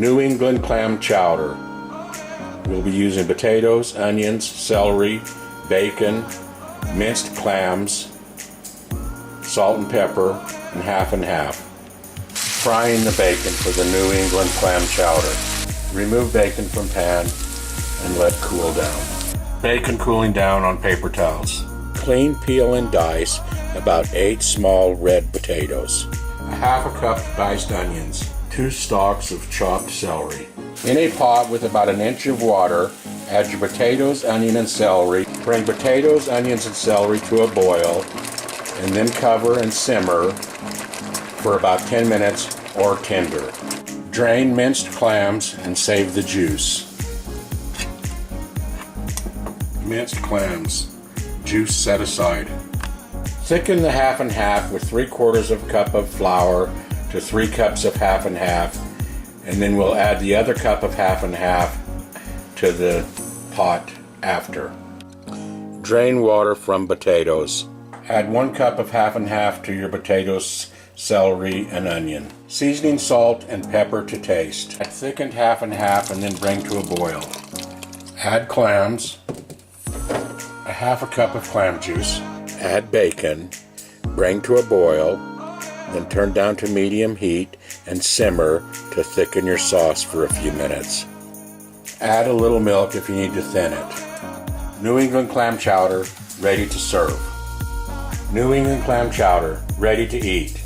New England clam chowder. We'll be using potatoes, onions, celery, bacon, minced clams, salt and pepper, and half. Frying the bacon for the New England clam chowder. Remove bacon from pan and let cool down. Bacon cooling down on paper towels. Clean, peel, and dice about 8 small red potatoes. A half a cup diced onions. 2 stalks of chopped celery. In a pot with about an inch of water, add your potatoes, onion, and celery. Bring potatoes, onions, and celery to a boil, and then cover and simmer for about 10 minutes or tinder. Drain minced clams and save the juice. Minced clams. Juice set aside. Thicken the half and half with 3/4 cup of flour to 3 cups of half and half, and then we'll add the other cup of half and half to the pot after. Drain water from potatoes. Add 1 cup of half and half to your potatoes, celery, and onion. Seasoning salt and pepper to taste. Add thickened half and half and then bring to a boil. Add clams, a half a cup of clam juice. Add bacon, bring to a boil, then turn down to medium heat and simmer to thicken your sauce for a few minutes. Add a little milk if you need to thin it. New England clam chowder, ready to serve. New England clam chowder, ready to eat.